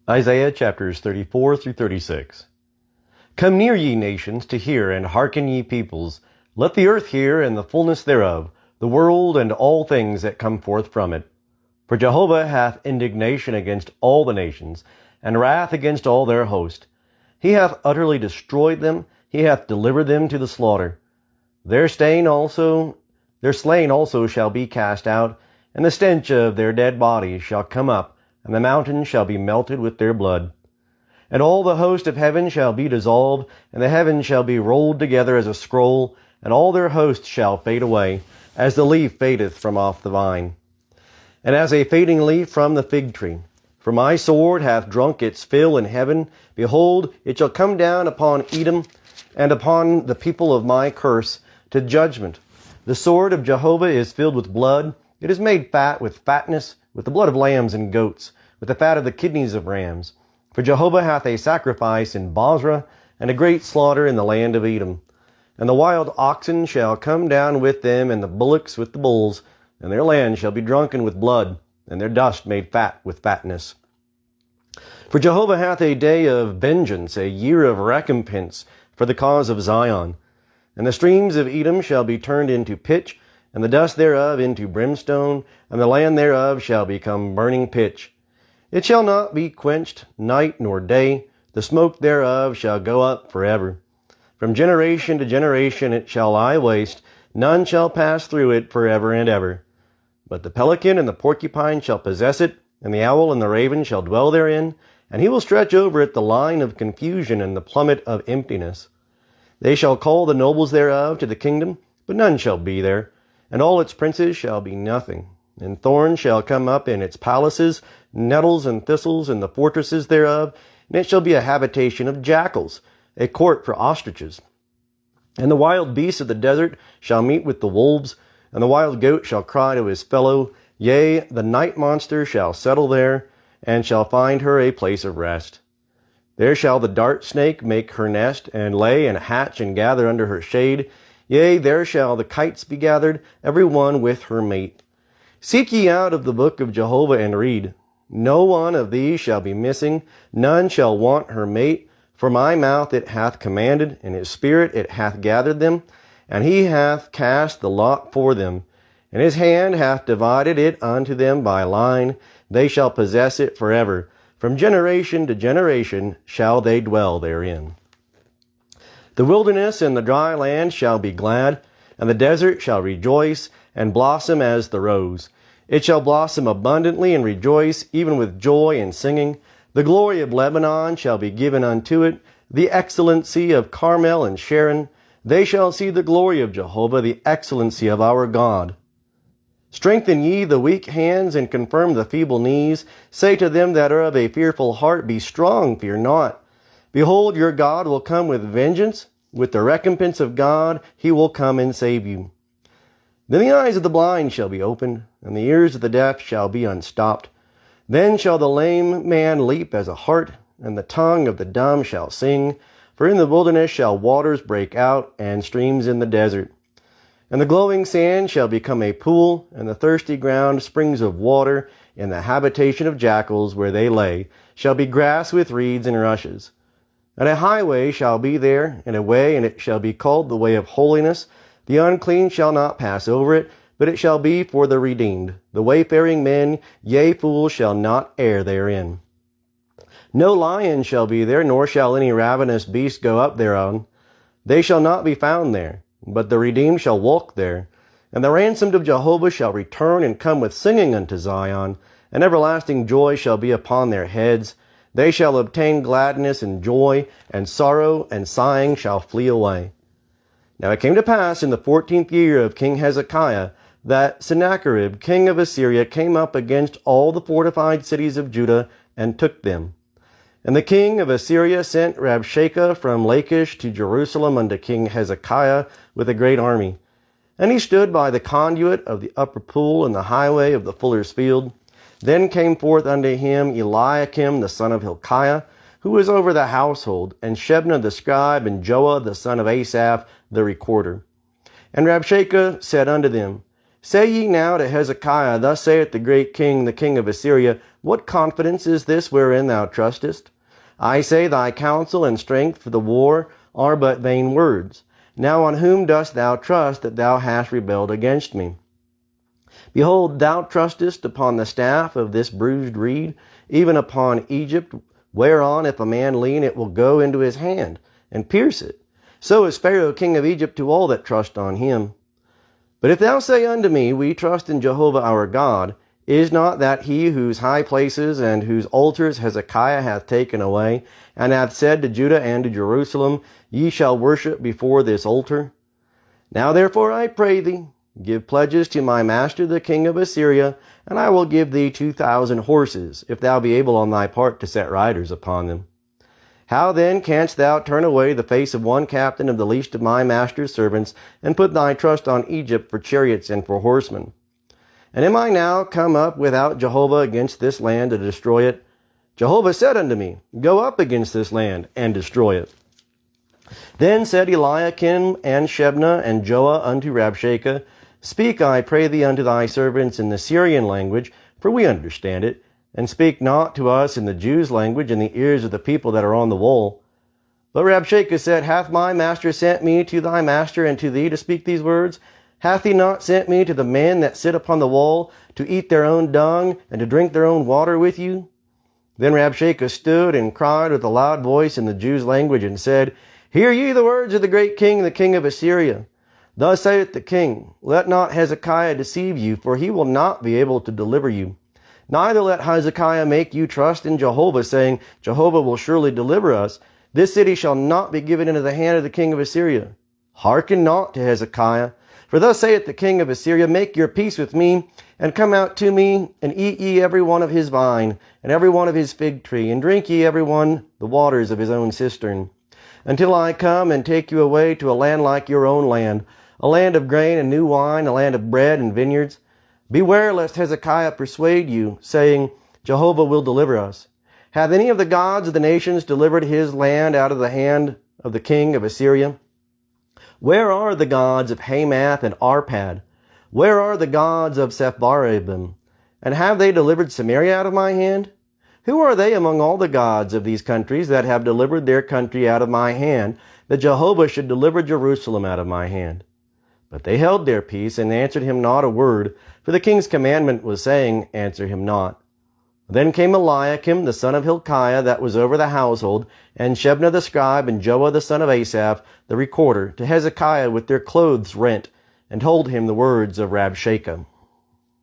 Isaiah chapters 34 through 36. Come near, ye nations, to hear, and hearken, ye peoples. Let the earth hear, and the fullness thereof, the world and all things that come forth from it. For Jehovah hath indignation against all the nations, and wrath against all their host. He hath utterly destroyed them, he hath delivered them to the slaughter. Their slain also shall be cast out, and the stench of their dead bodies shall come up, and the mountains shall be melted with their blood. And all the host of heaven shall be dissolved, and the heavens shall be rolled together as a scroll, and all their hosts shall fade away, as the leaf fadeth from off the vine, and as a fading leaf from the fig tree. For my sword hath drunk its fill in heaven. Behold, it shall come down upon Edom, and upon the people of my curse, to judgment. The sword of Jehovah is filled with blood. It is made fat with fatness, with the blood of lambs and goats, with the fat of the kidneys of rams. For Jehovah hath a sacrifice in Bozrah, and a great slaughter in the land of Edom. And the wild oxen shall come down with them, and the bullocks with the bulls, and their land shall be drunken with blood, and their dust made fat with fatness. For Jehovah hath a day of vengeance, a year of recompense, for the cause of Zion. And the streams of Edom shall be turned into pitch, and the dust thereof into brimstone, and the land thereof shall become burning pitch. It shall not be quenched night nor day, the smoke thereof shall go up forever. From generation to generation it shall lie waste, none shall pass through it forever and ever. But the pelican and the porcupine shall possess it, and the owl and the raven shall dwell therein, and he will stretch over it the line of confusion and the plummet of emptiness. They shall call the nobles thereof to the kingdom, but none shall be there, and all its princes shall be nothing. And thorns shall come up in its palaces, nettles and thistles in the fortresses thereof, and it shall be a habitation of jackals, a court for ostriches. And the wild beasts of the desert shall meet with the wolves, and the wild goat shall cry to his fellow. Yea, the night monster shall settle there, and shall find her a place of rest. There shall the dart snake make her nest, and lay and hatch and gather under her shade. Yea, there shall the kites be gathered, every one with her mate. Seek ye out of the book of Jehovah and read. No one of these shall be missing, none shall want her mate. For my mouth it hath commanded, and his spirit it hath gathered them, and he hath cast the lot for them, and his hand hath divided it unto them by line. They shall possess it forever. From generation to generation shall they dwell therein. The wilderness and the dry land shall be glad, and the desert shall rejoice and blossom as the rose. It shall blossom abundantly and rejoice, even with joy and singing. The glory of Lebanon shall be given unto it, the excellency of Carmel and Sharon. They shall see the glory of Jehovah, the excellency of our God. Strengthen ye the weak hands, and confirm the feeble knees. Say to them that are of a fearful heart, Be strong, fear not. Behold, your God will come with vengeance. With the recompense of God, he will come and save you. Then the eyes of the blind shall be opened, and the ears of the deaf shall be unstopped. Then shall the lame man leap as a hart, and the tongue of the dumb shall sing. For in the wilderness shall waters break out, and streams in the desert. And the glowing sand shall become a pool, and the thirsty ground springs of water. In the habitation of jackals where they lay shall be grass with reeds and rushes. And a highway shall be there, and a way, and it shall be called the way of holiness. The unclean shall not pass over it, but it shall be for the redeemed. The wayfaring men, yea, fools, shall not err therein. No lion shall be there, nor shall any ravenous beast go up thereon. They shall not be found there, but the redeemed shall walk there. And the ransomed of Jehovah shall return and come with singing unto Zion, and everlasting joy shall be upon their heads. They shall obtain gladness and joy, and sorrow and sighing shall flee away. Now it came to pass in the 14th year of King Hezekiah, that Sennacherib, king of Assyria, came up against all the fortified cities of Judah, and took them. And the king of Assyria sent Rabshakeh from Lachish to Jerusalem unto King Hezekiah with a great army. And he stood by the conduit of the upper pool in the highway of the fuller's field. Then came forth unto him Eliakim the son of Hilkiah, who was over the household, and Shebna the scribe, and Joah the son of Asaph the recorder. And Rabshakeh said unto them, Say ye now to Hezekiah, Thus saith the great king, the king of Assyria, What confidence is this wherein thou trustest? I say, thy counsel and strength for the war are but vain words. Now on whom dost thou trust that thou hast rebelled against me? Behold, thou trustest upon the staff of this bruised reed, even upon Egypt, whereon if a man lean, it will go into his hand, and pierce it. So is Pharaoh king of Egypt to all that trust on him. But if thou say unto me, We trust in Jehovah our God, is not that he whose high places and whose altars Hezekiah hath taken away, and hath said to Judah and to Jerusalem, Ye shall worship before this altar? Now therefore I pray thee, give pledges to my master the king of Assyria, and I will give thee 2,000 horses, if thou be able on thy part to set riders upon them. How then canst thou turn away the face of one captain of the least of my master's servants, and put thy trust on Egypt for chariots and for horsemen? And am I now come up without Jehovah against this land to destroy it? Jehovah said unto me, Go up against this land, and destroy it. Then said Eliakim and Shebna and Joah unto Rabshakeh, Speak, I pray thee, unto thy servants in the Syrian language, for we understand it, and speak not to us in the Jews' language in the ears of the people that are on the wall. But Rabshakeh said, Hath my master sent me to thy master and to thee to speak these words? Hath he not sent me to the men that sit upon the wall, to eat their own dung, and to drink their own water with you? Then Rabshakeh stood and cried with a loud voice in the Jews' language, and said, Hear ye the words of the great king, the king of Assyria. Thus saith the king, Let not Hezekiah deceive you, for he will not be able to deliver you. Neither let Hezekiah make you trust in Jehovah, saying, Jehovah will surely deliver us. This city shall not be given into the hand of the king of Assyria. Hearken not to Hezekiah. For thus saith the king of Assyria, Make your peace with me, and come out to me, and eat ye every one of his vine, and every one of his fig tree, and drink ye every one the waters of his own cistern, until I come and take you away to a land like your own land, a land of grain and new wine, a land of bread and vineyards. Beware lest Hezekiah persuade you, saying, Jehovah will deliver us. Hath any of the gods of the nations delivered his land out of the hand of the king of Assyria? Where are the gods of Hamath and Arpad? Where are the gods of Sepharvaim? And have they delivered Samaria out of my hand? Who are they among all the gods of these countries that have delivered their country out of my hand, that Jehovah should deliver Jerusalem out of my hand? But they held their peace, and answered him not a word, for the king's commandment was saying, Answer him not. Then came Eliakim, the son of Hilkiah, that was over the household, and Shebna the scribe, and Joah the son of Asaph, the recorder, to Hezekiah with their clothes rent, and told him the words of Rabshakeh.